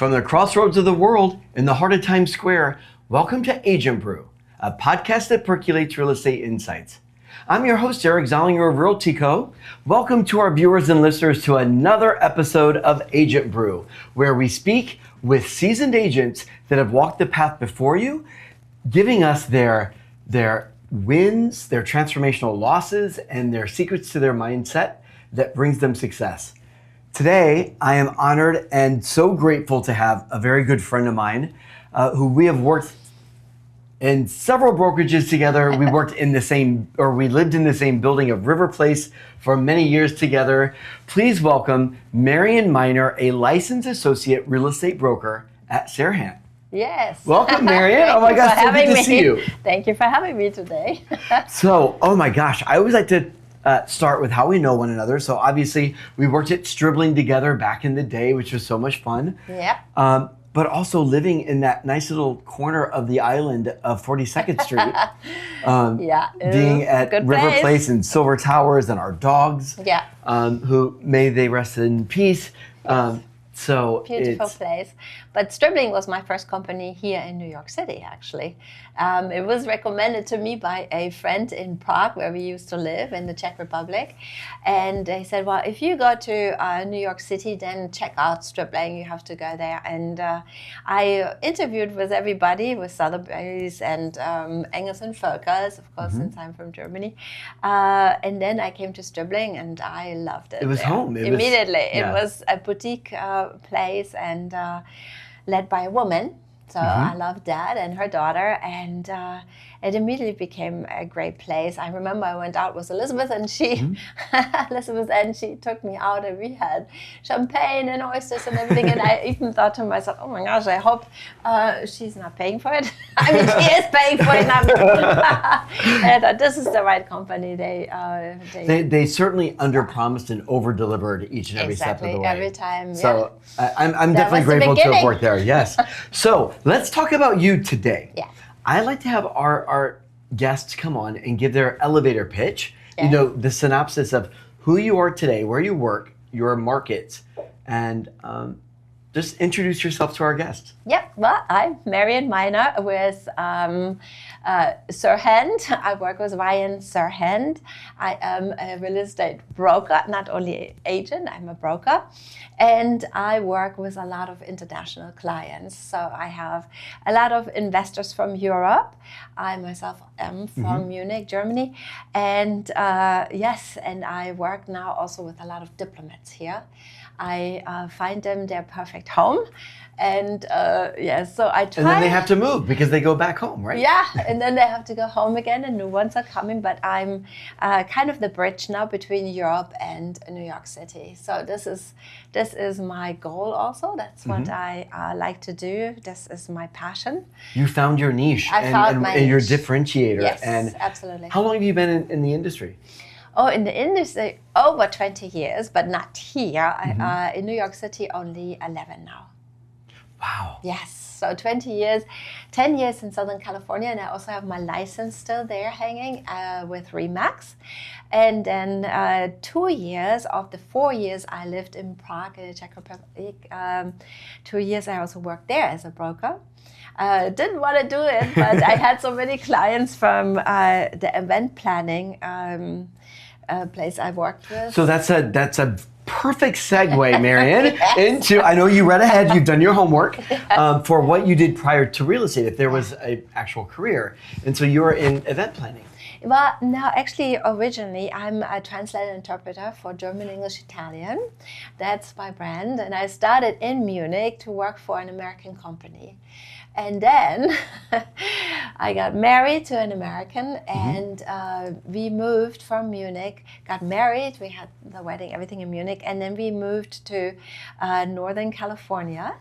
From the crossroads of the world in the heart of Times Square, welcome to Agent Brew, a podcast that percolates real estate insights. I'm your host, Eric Zollinger of Realty Co. Welcome to our viewers and listeners to another episode of Agent Brew, where we speak with seasoned agents that have walked the path before you, giving us their wins, their transformational losses, and their secrets to their mindset that brings them success. Today, I am honored and so grateful to have a very good friend of mine who we have worked in several brokerages together. We lived in the same building of River Place for many years together. Please welcome Marion Miner, a licensed associate real estate broker at Serhant. Yes. Welcome, Marion. Oh my gosh, so good to see you. Thank you for having me today. So, oh my gosh, I always like to start with how we know one another. So obviously we worked at Stribling together back in the day, which was so much fun. Yeah. But also living in that nice little corner of the island of 42nd Street. Being at River Place and Silver Towers and our dogs. Yeah. Who may they rest in peace. So beautiful place. But Stribling was my first company here in New York City, actually. It was recommended to me by a friend in Prague, where we used to live in the Czech Republic. And they said, well, if you go to New York City, then check out Stribling. You have to go there. And I interviewed with everybody, with Sotheby's and Engels and Völkers, of course, since I'm from Germany. And then I came to Stribling, and I loved it. It was home. Immediately. It was a boutique place and led by a woman. So I loved that and her daughter, and it immediately became a great place. I remember I went out with Elizabeth, and she took me out, and we had champagne and oysters and everything. And I even thought to myself, oh my gosh, I hope she's not paying for it. I mean, she is paying for it. And I thought, this is the right company. They certainly under-promised and over-delivered each and every step of the way. Every time. So I'm definitely grateful to have worked there. Yes. So let's talk about you today. Yeah. I like to have our guests come on and give their elevator pitch. Yes. You know, the synopsis of who you are today, where you work, your markets, and just introduce yourself to our guests. Yep. Well, I'm Marion Miner with Serhant. I work with Ryan Serhant. I am a real estate broker, not only an agent, I'm a broker. And I work with a lot of international clients. So I have a lot of investors from Europe. I myself am from Munich, Germany. And and I work now also with a lot of diplomats here. I find them their perfect home. And so I try. And then they have to move because they go back home, right? Yeah, and then they have to go home again, and new ones are coming. But I'm kind of the bridge now between Europe and New York City. So this is my goal also. That's what I like to do. This is my passion. You found your niche and your differentiator. Yes, and absolutely. How long have you been in the industry? Oh, in the industry, over 20 years, but not here. In New York City, only 11 now. Wow. Yes, so 20 years, 10 years in Southern California, and I also have my license still there hanging with RE/MAX. And then 2 years of the 4 years I lived in Prague, in the Czech Republic, 2 years I also worked there as a broker. Didn't want to do it, but I had so many clients from the event planning place I worked with. So that's a perfect segue, Marion, into, I know you read ahead, you've done your homework for what you did prior to real estate, if there was an actual career. And so you were in event planning. Well, no, actually, originally, I'm a translator interpreter for German, English, Italian. That's my brand. And I started in Munich to work for an American company. And then I got married to an American, and we moved from Munich, got married, we had the wedding, everything in Munich, and then we moved to Northern California,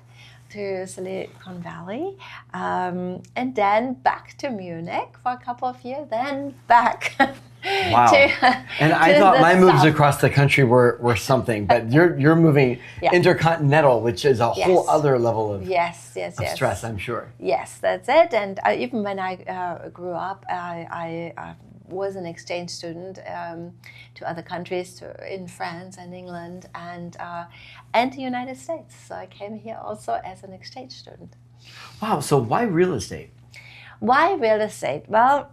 to Silicon Valley, and then back to Munich for a couple of years, then back. Wow. And I thought my moves across the country were something, but you're moving intercontinental, which is a whole other level of stress, I'm sure. Yes, that's it. And even when I grew up, I was an exchange student to other countries, in France and England and the United States. So I came here also as an exchange student. Wow. So why real estate? Why real estate? Well,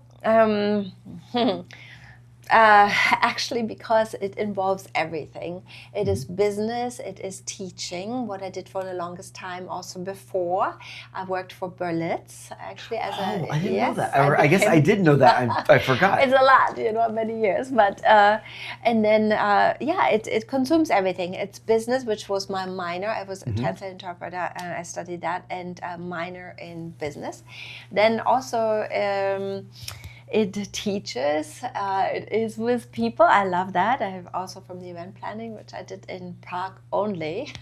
actually, because it involves everything. It is business, it is teaching, what I did for the longest time also before. I worked for Berlitz, actually, as I didn't know that. I guess I did know that. I forgot. It's a lot, many years. But, and then, it consumes everything. It's business, which was my minor. I was a translator interpreter, and I studied that, and a minor in business. Then also, it teaches, it is with people. I love that. I have also from the event planning, which I did in Prague only.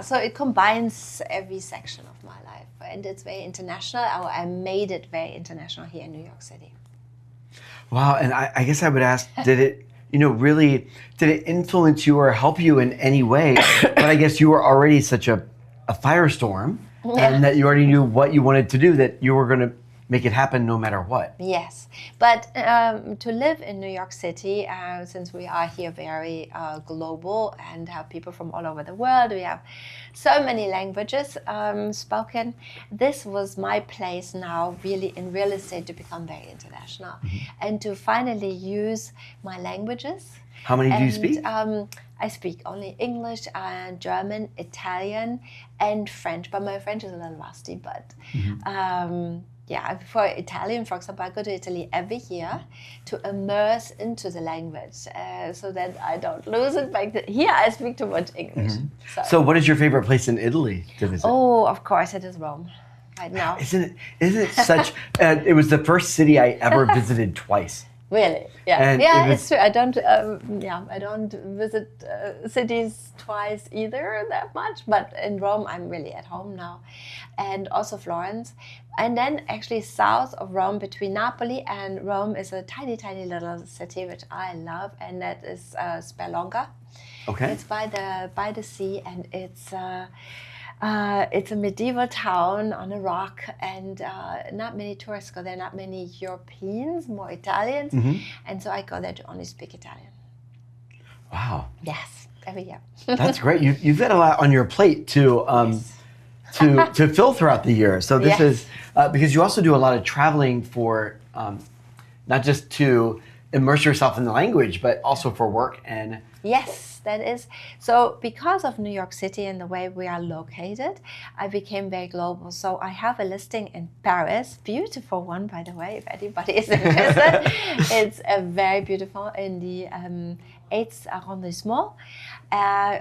So it combines every section of my life. And it's very international. I made it very international here in New York City. Wow. And I guess I would ask, did it influence you or help you in any way? But I guess you were already such a firestorm. And that you already knew what you wanted to do, that you were going to make it happen no matter what. Yes, but to live in New York City, since we are here very global and have people from all over the world, we have so many languages spoken. This was my place now, really, in real estate to become very international and to finally use my languages. How many do you speak? I speak only English, German, Italian, and French. But my French is a little rusty. But for Italian, for example, I go to Italy every year to immerse into the language so that I don't lose it. Here I speak too much English. So what is your favorite place in Italy to visit? Oh, of course, it is Rome. Right now. Isn't it such... it was the first city I ever visited twice. Really? Yeah. And it's true. I don't visit cities twice either that much, but in Rome I'm really at home now, and also Florence, and then actually south of Rome, between Napoli and Rome, is a tiny, tiny little city which I love, and that is Sperlonga. Okay. It's by the sea, and it's a medieval town on a rock, and not many tourists go there, not many Europeans, more Italians, and so I go there to only speak Italian. Wow. Yes, every year. That's great. You've got a lot on your plate to fill throughout the year. So this is because you also do a lot of traveling for not just to immerse yourself in the language, but also for work and. Yes, that is. So because of New York City and the way we are located, I became very global. So I have a listing in Paris, beautiful one, by the way, if anybody is interested. It's a very beautiful in the 8th arrondissement.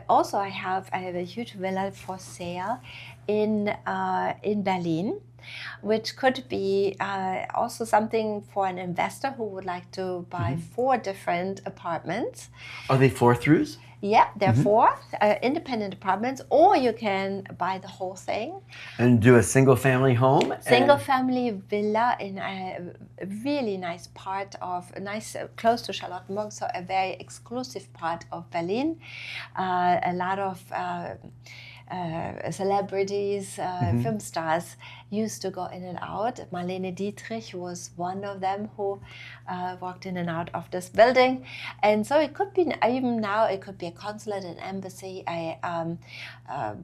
Also, I have a huge villa for sale in Berlin, which could be also something for an investor who would like to buy 4 different apartments. Are they 4-throughs? Yeah, they're 4 independent apartments, or you can buy the whole thing. And do a single family home? Single family villa in a really nice part of, close to Charlottenburg, so a very exclusive part of Berlin. A lot of celebrities, film stars used to go in and out. Marlene Dietrich was one of them who walked in and out of this building. And so it could be, even now, it could be a consulate, an embassy, a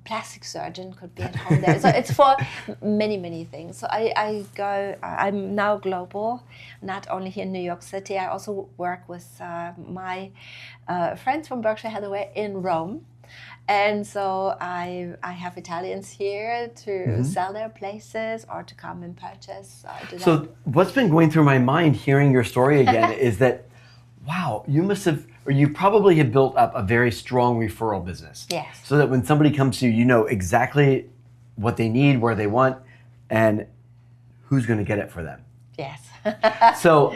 plastic surgeon could be at home there. So it's for many, many things. So I'm now global, not only here in New York City. I also work with my friends from Berkshire Hathaway in Rome. And so I have Italians here to sell their places or to come and purchase. So what's been going through my mind hearing your story again is that, wow, you probably have built up a very strong referral business. Yes. So that when somebody comes to you, you know exactly what they need, where they want, and who's going to get it for them. Yes. So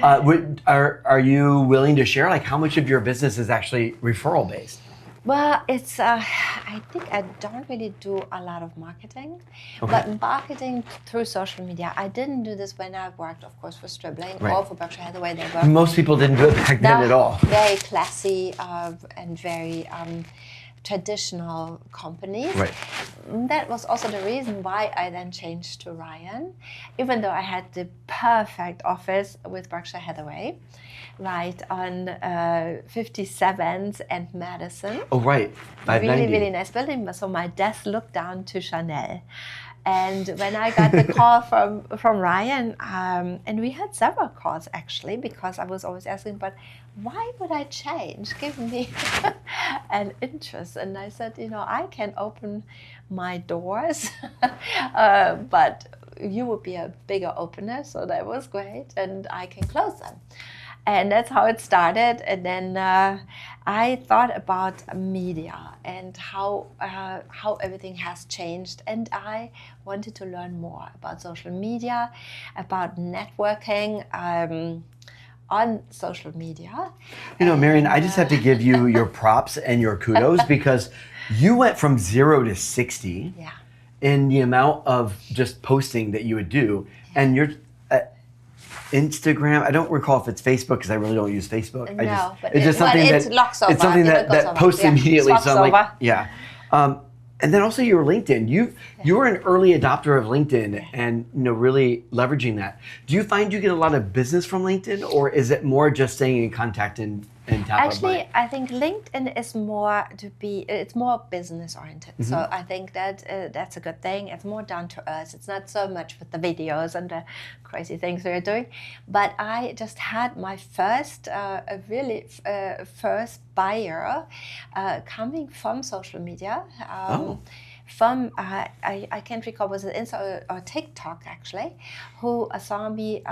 are you willing to share, like, how much of your business is actually referral based? Well, it's, I think I don't really do a lot of marketing, but marketing through social media. I didn't do this when I worked, of course, for Stribling or for Berkshire Hathaway. They worked. Most people didn't do it back then at all. Very classy and very traditional companies. Right. That was also the reason why I then changed to Ryan, even though I had the perfect office with Berkshire Hathaway, right on 57th and Madison. Oh, right. 590. Really nice building. So my desk looked down to Chanel. And when I got the call from Ryan, and we had several calls actually, because I was always asking, but why would I change? Give me an interest. And I said, I can open my doors, but you would be a bigger opener, so that was great, and I can close them. And that's how it started. And then I thought about media and how everything has changed. And I wanted to learn more about social media, about networking on social media. Marion, I just have to give you your props and your kudos because you went from 0 to 60 in the amount of just posting that you would do. And you're Instagram. I don't recall if it's Facebook because I really don't use Facebook. No, but it's just something it's something that posts immediately. So I'm like, and then also your LinkedIn. You were an early adopter of LinkedIn and really leveraging that. Do you find you get a lot of business from LinkedIn, or is it more just staying in contact and top Actually, of mind? I think LinkedIn is more it's more business oriented. Mm-hmm. So I think that that's a good thing. It's more down to earth. It's not so much with the videos and the crazy things we're doing. But I just had my first, first buyer coming from social media. From, I can't recall, was it Insta or TikTok actually, who saw me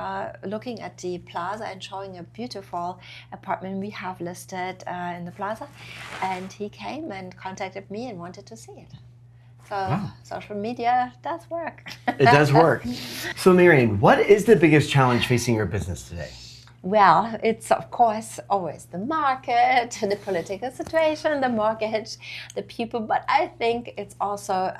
looking at the plaza and showing a beautiful apartment we have listed in the plaza. And he came and contacted me and wanted to see it. So social media does work. It does work. So Marion, what is the biggest challenge facing your business today? Well, it's of course always the market, the political situation, the mortgage, the people, but I think it's also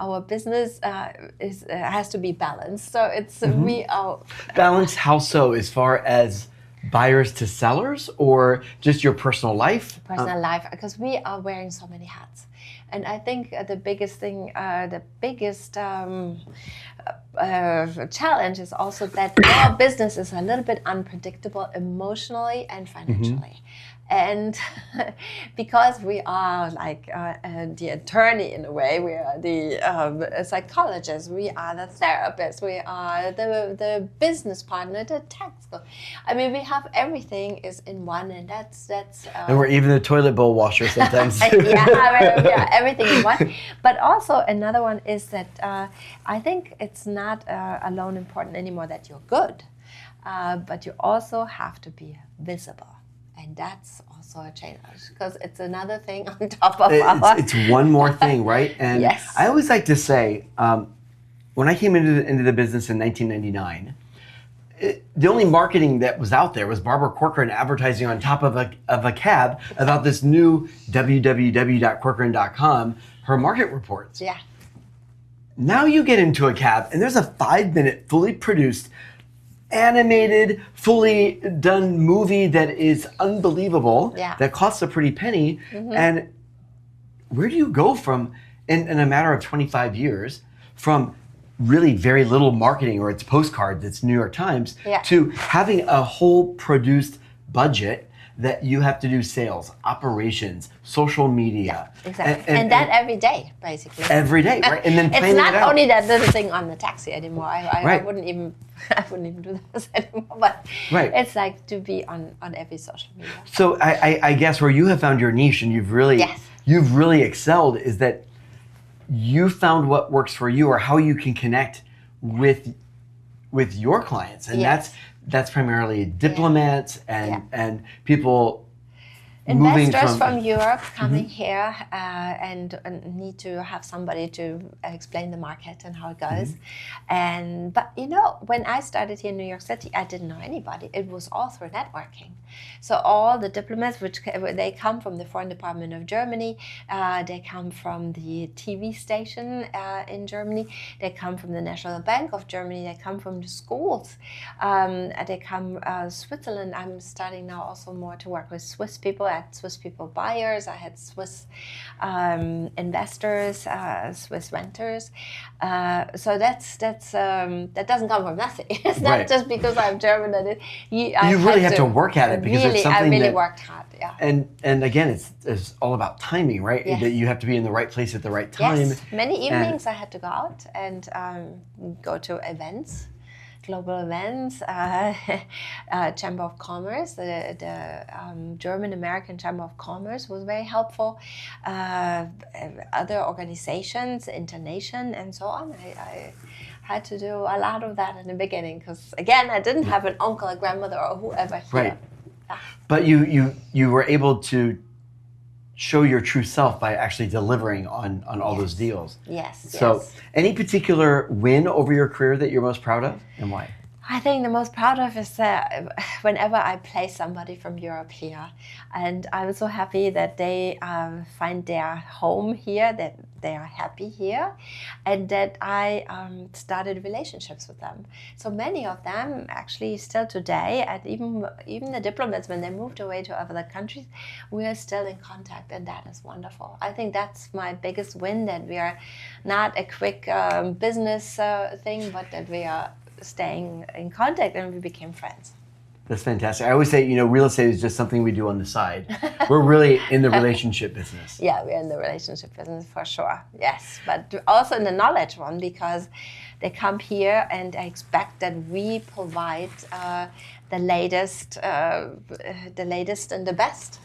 our business has to be balanced. So it's we are balanced. How so? As far as buyers to sellers, or just your personal life? Personal life, because we are wearing so many hats. And I think the biggest thing, the biggest challenge is also that our business is a little bit unpredictable emotionally and financially. And because we are like the attorney in a way, we are the psychologist, we are the therapist, we are the business partner, the tax. I mean, we have everything is in one, and that's. And we're even the toilet bowl washer sometimes. yeah, everything in one. But also another one is that I think it's not alone important anymore that you're good, but you also have to be visible. And that's also a challenge because it's another thing on top of it's one more thing, right? And yes. I always like to say, when I came into the business in 1999, the only marketing that was out there was Barbara Corcoran advertising on top of a cab about this new www.corcoran.com, her market reports. Yeah. Now you get into a cab and there's a 5-minute, fully produced, animated, fully done movie that is unbelievable, that costs a pretty penny. And where do you go from, in a matter of 25 years, from really very little marketing, or it's postcards, it's New York Times, to having a whole produced budget that you have to do sales, operations, social media. Yeah, exactly. And that every day, basically. Every day, right? And then planning it's not it out. only that little thing on the taxi anymore. I wouldn't even do this anymore. But it's like to be on every social media. So I guess where you have found your niche and you've really excelled is that you found what works for you, or how you can connect with your clients, and that's primarily diplomats and people investors from Europe coming here and need to have somebody to explain the market and how it goes. But when I started here in New York City, I didn't know anybody. It was all through networking. So all the diplomats, they come from the Foreign Department of Germany, they come from the TV station in Germany, they come from the National Bank of Germany, they come from the schools, they come Switzerland. I'm starting now also more to work with Swiss people. I had Swiss people buyers, I had Swiss investors, Swiss renters. So that doesn't come from nothing. It's not just because I'm German that you really have to work at it, because really, it's something I really worked hard. Yeah. And again, it's all about timing, right? Yes. That you have to be in the right place at the right time. Yes. Many evenings I had to go out and go to events, global events, Chamber of Commerce, the German-American Chamber of Commerce was very helpful. Other organizations, Internation, and so on. I had to do a lot of that in the beginning because, again, I didn't have an uncle, a grandmother, or whoever here. Right. Yeah. But you were able to show your true self by actually delivering on all those deals. Yes. So any particular win over your career that you're most proud of, and why? I think the most proud of is whenever I place somebody from Europe here, and I'm so happy that they find their home here, that they are happy here, and that I started relationships with them. So many of them actually still today, and even the diplomats, when they moved away to other countries, we are still in contact, and that is wonderful. I think that's my biggest win, that we are not a quick business thing, but that we are staying in contact and we became friends. That's fantastic. I always say, real estate is just something we do on the side. We're really in the relationship business. Yeah, we're in the relationship business for sure. Yes, but also in the knowledge one, because they come here and they expect that we provide the latest and the best.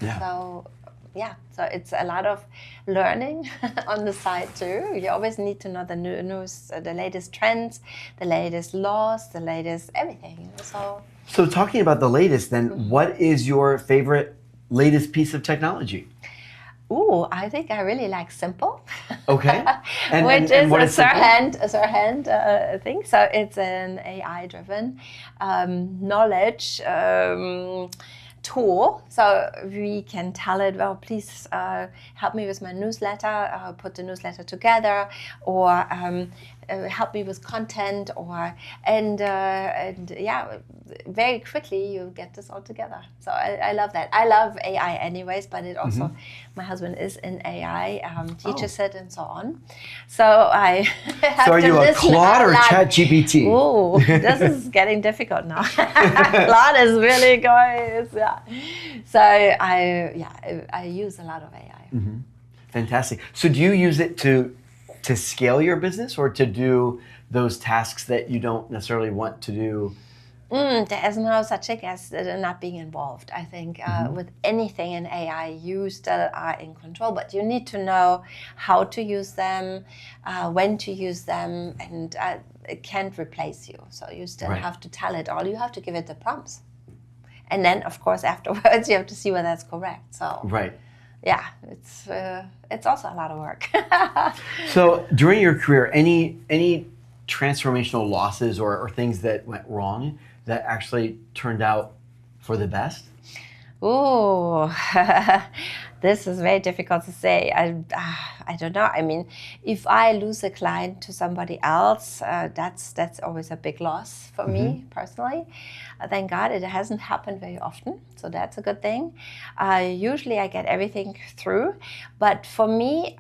Yeah. So it's a lot of learning on the side too. You always need to know the news, the latest trends, the latest laws, the latest everything. So talking about the latest, then, what is your favorite latest piece of technology? Ooh, I think I really like Simple. Okay. Which and what is a Simple? Serhant thing. So it's an AI-driven knowledge tool, so we can tell it, well, please help me with my newsletter, put the newsletter together, or help me with content, and very quickly you get this all together. So I love that. I love AI anyways, but it also, my husband is in AI, teaches it and so on. So I have So are to you a listen Claude or lot. ChatGPT? Ooh, this is getting difficult now. Claude is really going, So I use a lot of AI. Mm-hmm. Fantastic. So do you use it to scale your business, or to do those tasks that you don't necessarily want to do? There is no such thing as not being involved. I think with anything in AI, you still are in control, but you need to know how to use them, when to use them, and it can't replace you. So you still have to tell it all. You have to give it the prompts. And then, of course, afterwards, you have to see whether that's correct. So yeah, it's also a lot of work. So during your career, any transformational losses or things that went wrong that actually turned out for the best? Ooh, this is very difficult to say. I don't know. I mean, if I lose a client to somebody else, that's always a big loss for me personally. Thank God it hasn't happened very often, so that's a good thing. Usually I get everything through, but for me,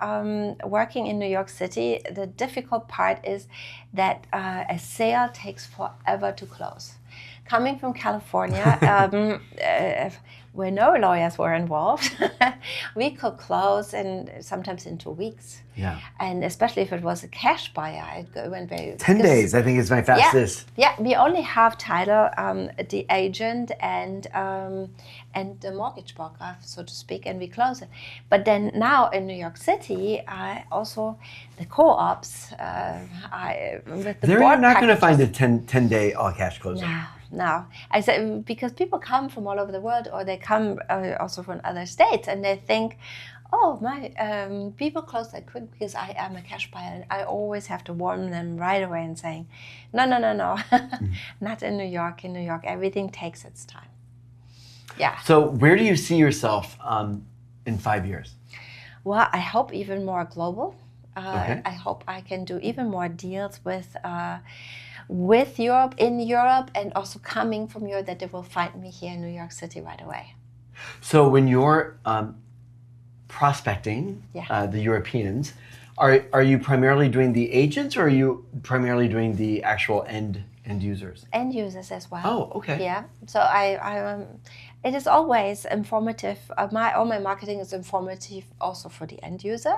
working in New York City, the difficult part is that a sale takes forever to close. Coming from California, where no lawyers were involved, we could close sometimes in 2 weeks. Yeah. And especially if it was a cash buyer, it went very... 10 days, I think, is my fastest. Yeah, we only have title, the agent, and the mortgage broker, so to speak, and we close it. But then now in New York City, also the co-ops, with the They're not going to find a 10-day all-cash closing. No. I said, because people come from all over the world, or they come also from other states, and they think, oh, my people close that quick because I am a cash buyer. And I always have to warn them right away and saying, no. Not in New York. In New York, everything takes its time. Yeah. So where do you see yourself in 5 years? Well, I hope even more global. Okay. I hope I can do even more deals with Europe, in Europe, and also coming from Europe, that they will find me here in New York City right away. So when you're prospecting the Europeans, are you primarily doing the agents, or are you primarily doing the actual end users? End users as well. Oh, okay. Yeah. So it is always informative. All my marketing is informative also for the end user.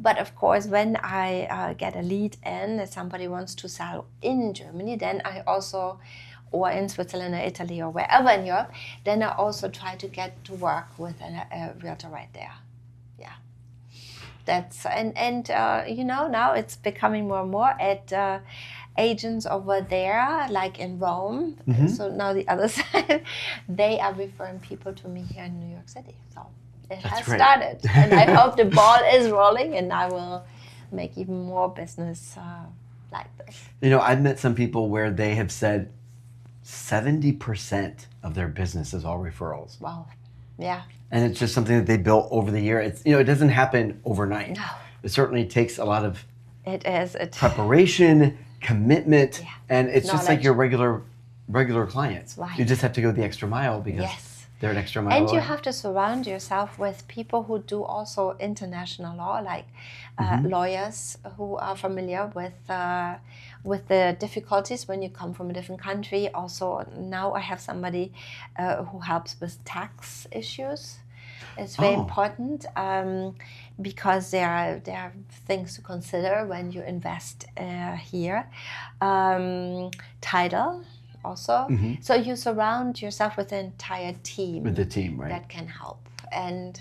But of course, when I get a lead in that somebody wants to sell in Germany, then I also, or in Switzerland or Italy or wherever in Europe, then I also try to get to work with a realtor right there. Yeah. That's and now it's becoming more and more at agents over there, like in Rome. So now the other side, they are referring people to me here in New York City. So it has started, and I hope the ball is rolling, and I will make even more business like this. I've met some people where they have said 70% of their business is all referrals. Wow. Yeah. And it's just something that they built over the year. It's it doesn't happen overnight. No. It certainly takes a lot of preparation, commitment, and it's just like knowledge. your regular clients. Right. You just have to go the extra mile because they're an extra mile and away. you have to surround yourself with people who do also international law, like lawyers who are familiar with the difficulties when you come from a different country. Also, now I have somebody who helps with tax issues. It's very important because there are things to consider when you invest here. Title also. So you surround yourself with an entire team. With the team, right? That can help. And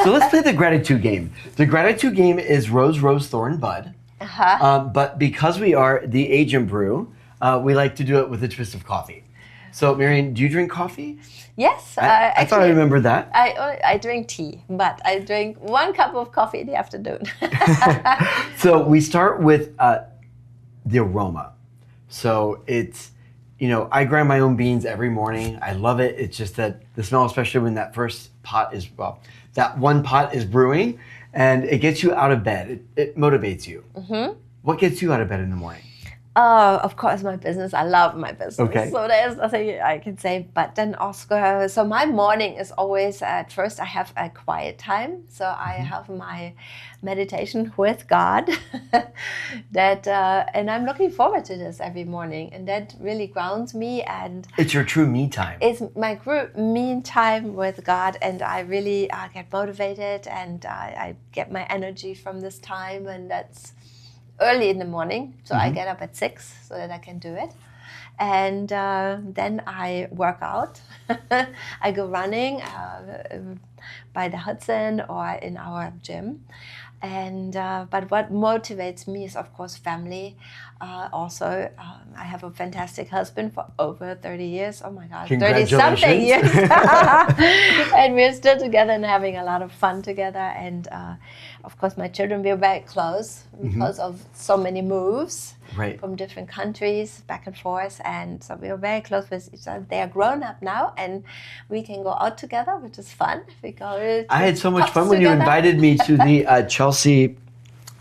So let's play the gratitude game. The gratitude game is rose, rose, thorn, bud. But because we are the Agent Brew, we like to do it with a twist of coffee. So Marion, do you drink coffee? Yes. I thought I remembered that. I drink tea, but I drink 1 cup of coffee in the afternoon. So we start with the aroma. So it's, I grind my own beans every morning. I love it. It's just that the smell, especially when that first pot is, that one pot is brewing, and it gets you out of bed. It motivates you. What gets you out of bed in the morning? Of course, my business. I love my business. Okay. So there's nothing I can say. But then also, so my morning is always, at first I have a quiet time. So I have my meditation with God and I'm looking forward to this every morning. And that really grounds me. And it's your true me time. It's my me time with God. And I really get motivated, and I get my energy from this time. And that's early in the morning, so I get up at 6 so that I can do it. And then I work out. I go running by the Hudson or in our gym. And but what motivates me is, of course, family. Also, I have a fantastic husband for over 30 years. Oh my God, 30-something years. And we're still together and having a lot of fun together. And of course, my children, we're very close because of so many moves from different countries, back and forth. And so we're very close with each other. They are grown up now, and we can go out together, which is fun. I had so much fun when you invited me to the Chelsea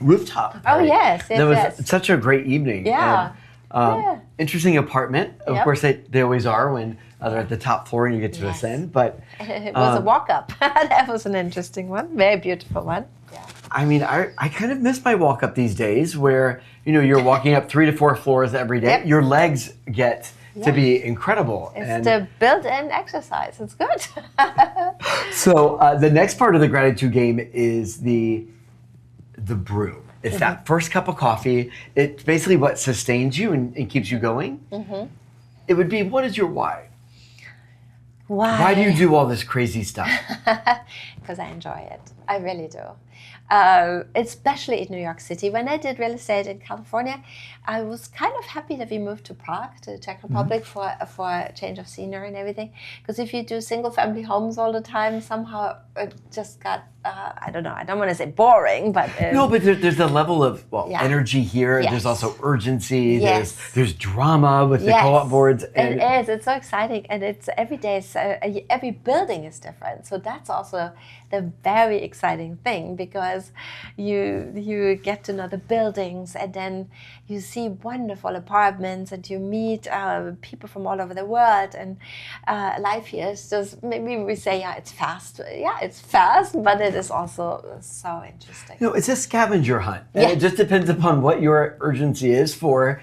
rooftop party. Oh, yes. That was such a great evening. Yeah. And, interesting apartment. Of course, they always are when they're at the top floor and you get to ascend. But it was a walk-up. That was an interesting one. Very beautiful one. Yeah. I mean, I kind of miss my walk-up these days where, you're walking up 3 to 4 floors every day. Your legs get to be incredible. It's the built-in exercise. It's good. So the next part of the gratitude game is the brew. It's that first cup of coffee. It's basically what sustains you and keeps you going. It would be, what is your why? Why? Why do you do all this crazy stuff? Because I enjoy it. I really do. especially in New York City. When I did real estate in California, I was kind of happy that we moved to Prague, to the Czech Republic, for a change of scenery and everything. Because if you do single-family homes all the time, somehow it just got, I don't know, I don't want to say boring, but... no, but there's a level of energy here. Yes. There's also urgency. Yes. There's drama with the co-op boards. And it is. It's so exciting. And it's every day, every building is different. So that's also the very exciting thing, because you get to know the buildings, and then you see wonderful apartments, and you meet people from all over the world, and life here is just, maybe we say, it's fast. Yeah, it's fast, but it is also so interesting. It's a scavenger hunt. And it just depends upon what your urgency is for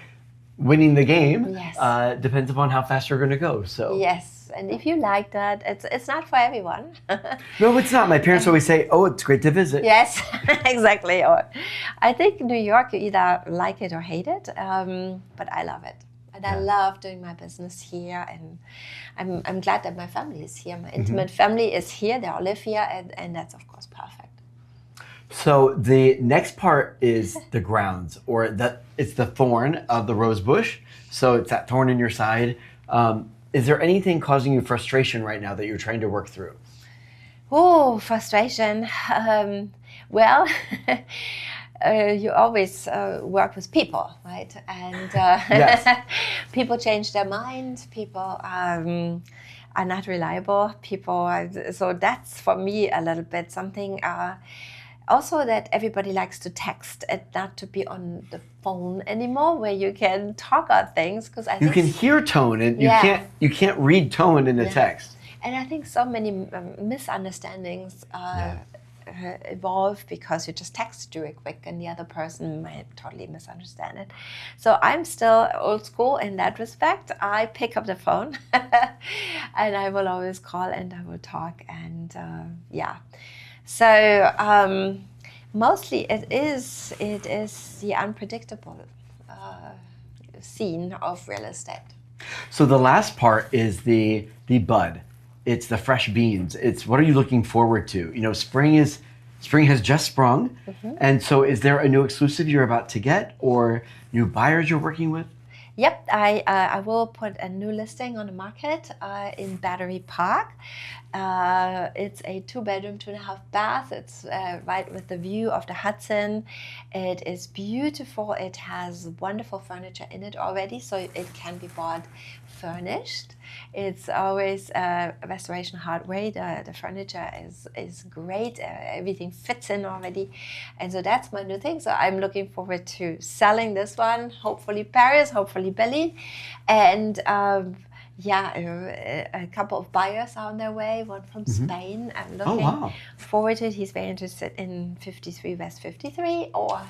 winning the game. Yes. Depends upon how fast you're going to go. So yes. And if you like that, it's not for everyone. No, it's not. My parents always say, "Oh, it's great to visit." Yes, exactly. Or I think New York, you either like it or hate it, but I love it. And I love doing my business here, and I'm glad that my family is here. My intimate family is here. They all live here, and that's, of course, perfect. So the next part is the grounds, or it's the thorn of the rose bush. So it's that thorn in your side. Is there anything causing you frustration right now that you're trying to work through? Oh, frustration. Well, you always work with people, right? And Yes. people change their mind. People are not reliable. So that's for me a little bit something. Also, that everybody likes to text and not to be on the phone anymore, where you can talk about things. Because I think you can hear tone, and you can't read tone in a text. And I think so many misunderstandings evolve because you just text really quick, and the other person might totally misunderstand it. So I'm still old school in that respect. I pick up the phone, and I will always call, and I will talk, and So mostly it is the unpredictable scene of real estate. So the last part is the bud. It's the fresh beans. It's what are you looking forward to? Spring has just sprung, and so is there a new exclusive you're about to get, or new buyers you're working with? Yep, I will put a new listing on the market in Battery Park. It's a 2-bedroom, 2.5-bath. It's right with the view of the Hudson. It is beautiful. It has wonderful furniture in it already, so it can be bought furnished. It's always restoration hardware. The furniture is great. Everything fits in already. And so that's my new thing. So I'm looking forward to selling this one, hopefully Paris, hopefully Berlin. And a couple of buyers are on their way, one from Spain. I'm looking forward to it. He's very interested in 53 West 53 or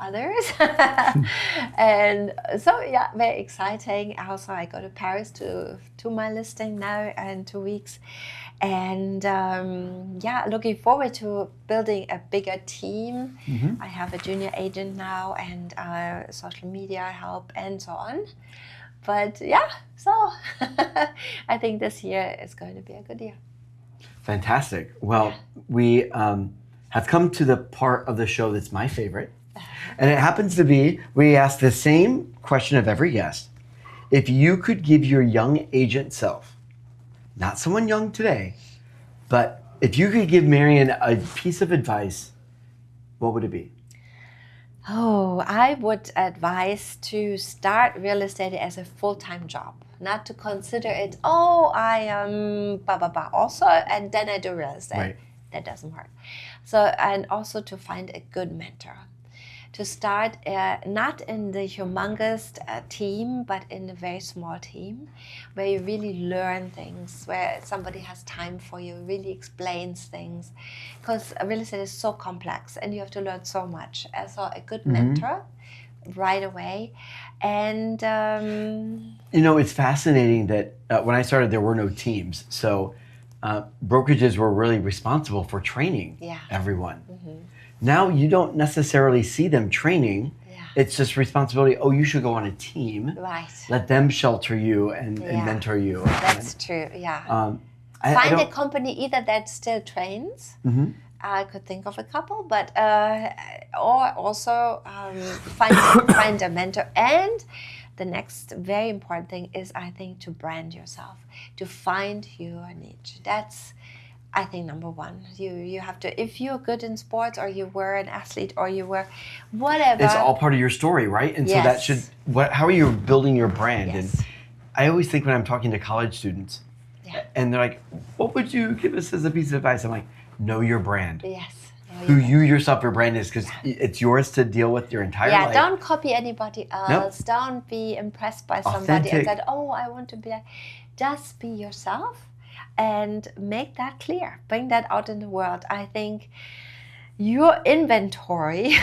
others. And so, very exciting. Also, I go to Paris to my listing now in 2 weeks. And looking forward to building a bigger team. I have a junior agent now, and social media help and so on. But so I think this year is going to be a good year. Fantastic. Well, we have come to the part of the show that's my favorite. And it happens to be, we ask the same question of every guest. If you could give your young agent self, not someone young today, but if you could give Marion a piece of advice, what would it be? Oh, I would advise to start real estate as a full-time job, not to consider it, I am also, and then I do real estate. Right. That doesn't work. So, and also to find a good mentor. To start not in the humongous team, but in a very small team, where you really learn things, where somebody has time for you, really explains things. Because real estate is so complex, and you have to learn so much. So a good mentor right away. And it's fascinating that when I started, there were no teams. So brokerages were really responsible for training everyone. Now you don't necessarily see them training. It's just responsibility. Oh, you should go on a team. Right. Let them shelter you and mentor you. That's true, Find a company either that still trains I could think of a couple, but or also find a mentor. And the next very important thing is, I think, to brand yourself, to find your niche. That's, I think, number one. You have to, if you're good in sports, or you were an athlete, or you were whatever. It's all part of your story, right? And so that should, how are you building your brand? Yes. And I always think when I'm talking to college students, and they're like, what would you give us as a piece of advice? I'm like, know your brand. Yes. Who you yourself, your brand is, because it's yours to deal with your entire life. Yeah, don't copy anybody else. Nope. Don't be impressed by somebody and said, oh, I want to be like. Just be yourself and make that clear. Bring that out in the world. I think your inventory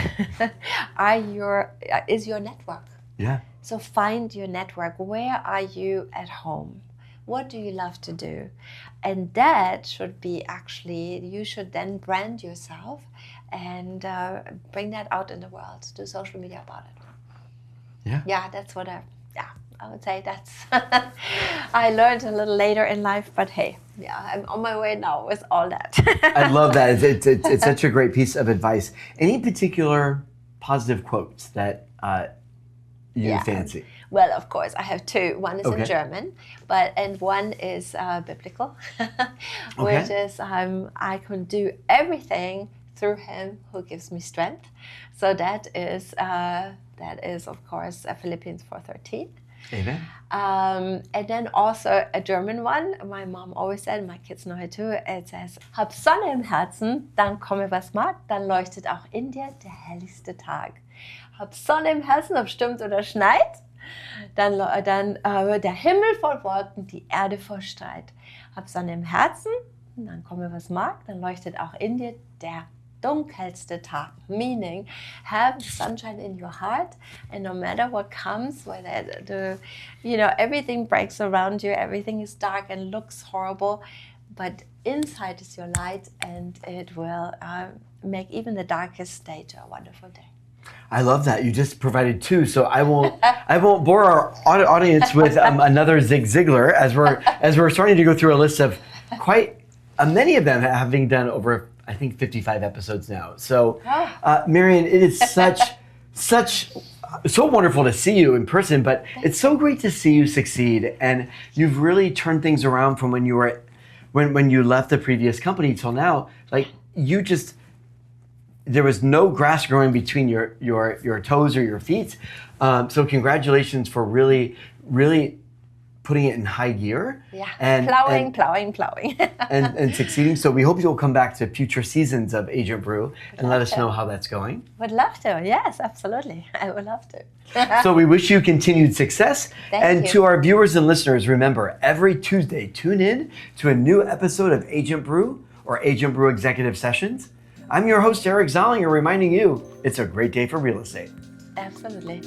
is your network. Yeah. So find your network. Where are you at home? What do you love to do? And that should be actually, you should then brand yourself and bring that out in the world. Do social media about it. Yeah. Yeah, that's what I would say that's, I learned a little later in life, but hey, I'm on my way now with all that. I love that. It's such a great piece of advice. Any particular positive quotes that you fancy? Well, of course, I have two. One is in German, and one is biblical, which is I can do everything through Him who gives me strength. So that is of course Philippians 4:13. Amen. And then also a German one. My mom always said, my kids know it too. It says, hab Sonne im Herzen, dann komme was mag, dann leuchtet auch in dir der helligste Tag. Hab Sonne im Herzen, ob stimmt oder schneit, dann der Himmel voll Wolken, die Erde voll Streit. Hab Sonne im Herzen, dann komme was mag, dann leuchtet auch in dir der dunkelste Tag. Meaning, have sunshine in your heart, and no matter what comes, whether everything breaks around you, everything is dark and looks horrible, but inside is your light, and it will make even the darkest day to a wonderful day. I love that. You just provided two, so I won't bore our audience with another Zig Ziglar as we're starting to go through a list of quite many of them having done over, I think, 55 episodes now. So, Marion, it is so wonderful to see you in person, but it's so great to see you succeed, and you've really turned things around from when you left the previous company till now. Like, there was no grass growing between your toes or your feet. So congratulations for really, really putting it in high gear. Yeah, and plowing. and succeeding. So we hope you'll come back to future seasons of Agent Brew and let us know how that's going. Would love to. Yes, absolutely. I would love to. So we wish you continued success. Thank you. To our viewers and listeners, remember, every Tuesday, tune in to a new episode of Agent Brew or Agent Brew Executive Sessions. I'm your host, Eric Zollinger, reminding you it's a great day for real estate. Absolutely.